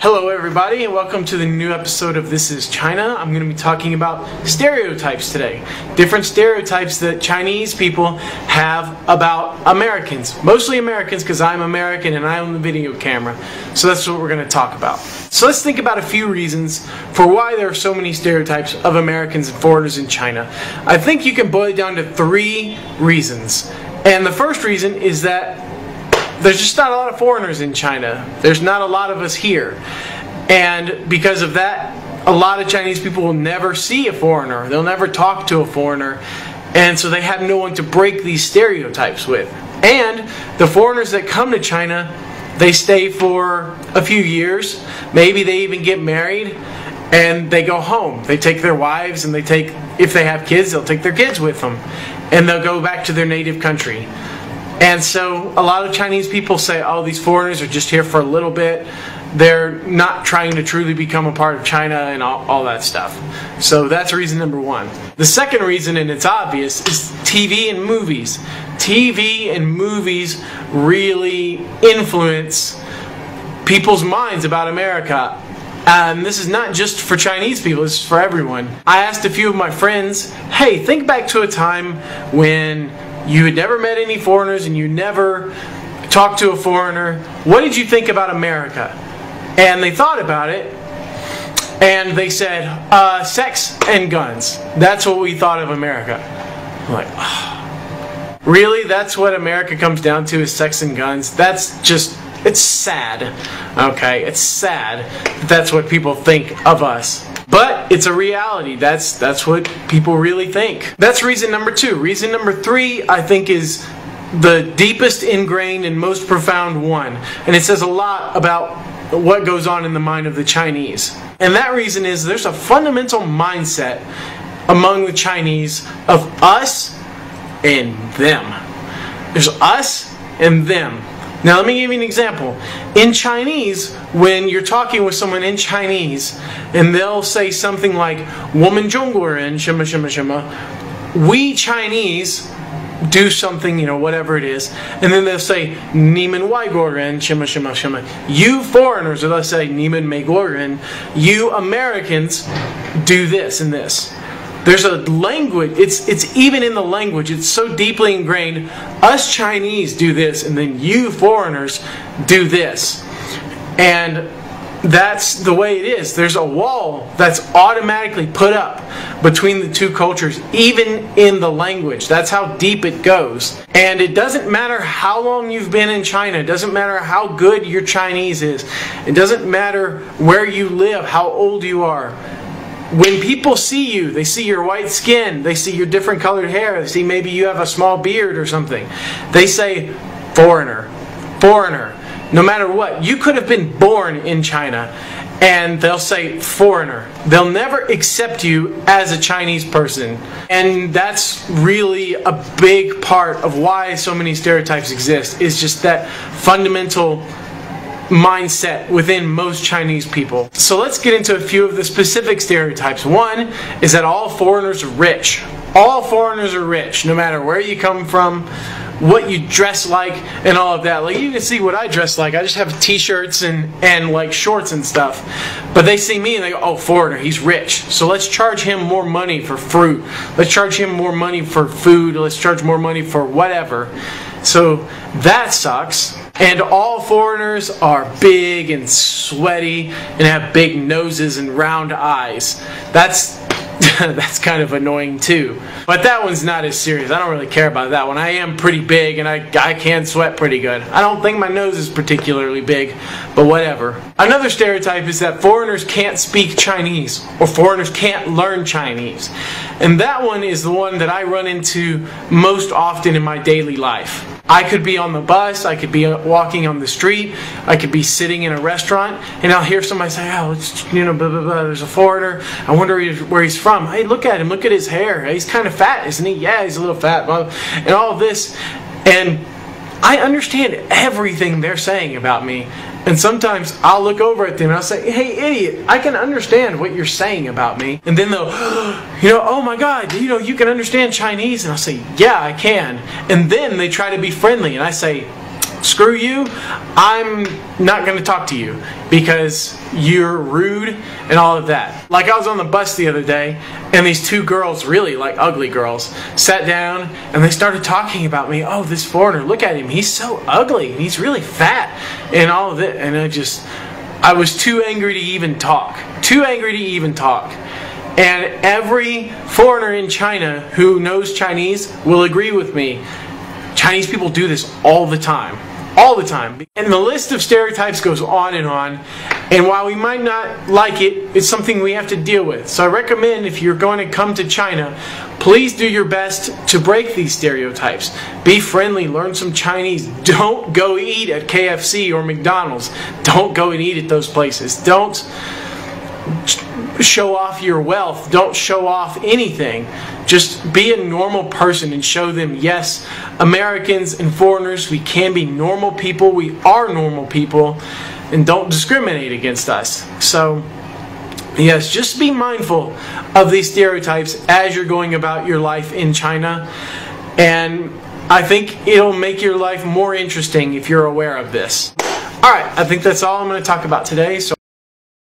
Hello everybody and welcome to the new episode of This is China. I'm going to be talking about stereotypes today. Different stereotypes that Chinese people have about Americans. Mostly Americans because I'm American and I own the video camera. So that's what we're going to talk about. So let's think about a few reasons for why there are so many stereotypes of Americans and foreigners in China. I think you can boil it down to three reasons. And the first reason is that there's just not a lot of foreigners in China. There's not a lot of us here. And because of that, a lot of Chinese people will never see a foreigner. They'll never talk to a foreigner. And so they have no one to break these stereotypes with. And the foreigners that come to China, they stay for a few years. Maybe they even get married and they go home. They take their wives and if they have kids, they'll take their kids with them. And they'll go back to their native country. And so a lot of Chinese people say, oh, these foreigners are just here for a little bit. They're not trying to truly become a part of China and all that stuff. So that's reason number one. The second reason, and it's obvious, is TV and movies. TV and movies really influence people's minds about America. And this is not just for Chinese people, this is for everyone. I asked a few of my friends, hey, think back to a time when you had never met any foreigners and you never talked to a foreigner. What did you think about America? And they thought about it and they said, sex and guns. That's what we thought of America. I'm like, oh, really? That's what America comes down to, is sex and guns? That's just, it's sad. Okay, it's sad that's what people think of us. But it's a reality. That's what people really think. That's reason number two. Reason number three, I think, is the deepest ingrained and most profound one. And it says a lot about what goes on in the mind of the Chinese. And that reason is there's a fundamental mindset among the Chinese of us and them. There's us and them. Now let me give you an example. In Chinese, when you're talking with someone in Chinese, and they'll say something like, 我们中国人什么什么什么, we Chinese do something, whatever it is, and then they'll say, 你们外国人什么什么什么, you foreigners, or they'll say, 你们美国人, you Americans do this and this. There's a language, it's even in the language, it's so deeply ingrained. Us Chinese do this, and then you foreigners do this. And that's the way it is. There's a wall that's automatically put up between the two cultures, even in the language. That's how deep it goes. And it doesn't matter how long you've been in China. It doesn't matter how good your Chinese is. It doesn't matter where you live, how old you are. When people see you, they see your white skin, they see your different colored hair, they see maybe you have a small beard or something. They say, foreigner, foreigner. No matter what, you could have been born in China and they'll say foreigner. They'll never accept you as a Chinese person. And that's really a big part of why so many stereotypes exist, is just that fundamental mindset within most Chinese people. So let's get into a few of the specific stereotypes. One is that all foreigners are rich. All foreigners are rich, no matter where you come from, what you dress like, and all of that. Like, you can see what I dress like. I just have t-shirts and like shorts and stuff. But they see me and they go, oh, foreigner, he's rich. So let's charge him more money for fruit. Let's charge him more money for food. Let's charge more money for whatever. So that sucks. And all foreigners are big and sweaty and have big noses and round eyes. That's kind of annoying too. But that one's not as serious. I don't really care about that one. I am pretty big and I can sweat pretty good. I don't think my nose is particularly big, but whatever. Another stereotype is that foreigners can't speak Chinese, or foreigners can't learn Chinese. And that one is the one that I run into most often in my daily life. I could be on the bus, I could be walking on the street, I could be sitting in a restaurant, and I'll hear somebody say, oh, it's, blah, blah, blah, there's a foreigner, I wonder where he's from. Hey, look at him, look at his hair, he's kind of fat, isn't he? Yeah, he's a little fat, and all of this. And I understand everything they're saying about me. And sometimes I'll look over at them and I'll say, hey, idiot, I can understand what you're saying about me. And then they'll, oh my God, you can understand Chinese? And I'll say, yeah, I can. And then they try to be friendly. And I say, screw you, I'm not going to talk to you because you're rude and all of that. Like I was on the bus the other day and these two girls, really like ugly girls, sat down and they started talking about me. Oh, this foreigner, look at him, he's so ugly, he's really fat and all of it. And I was too angry to even talk. And every foreigner in China who knows Chinese will agree with me. Chinese people do this all the time. All the time. And the list of stereotypes goes on. And while we might not like it, it's something we have to deal with. So I recommend if you're going to come to China, please do your best to break these stereotypes. Be friendly, learn some Chinese. Don't go eat at KFC or McDonald's. Don't go and eat at those places. Don't show off your wealth. Don't show off anything. Just be a normal person and show them, yes, Americans and foreigners, we can be normal people. We are normal people. And don't discriminate against us. So, yes, just be mindful of these stereotypes as you're going about your life in China. And I think it'll make your life more interesting if you're aware of this. Alright, I think that's all I'm going to talk about today. So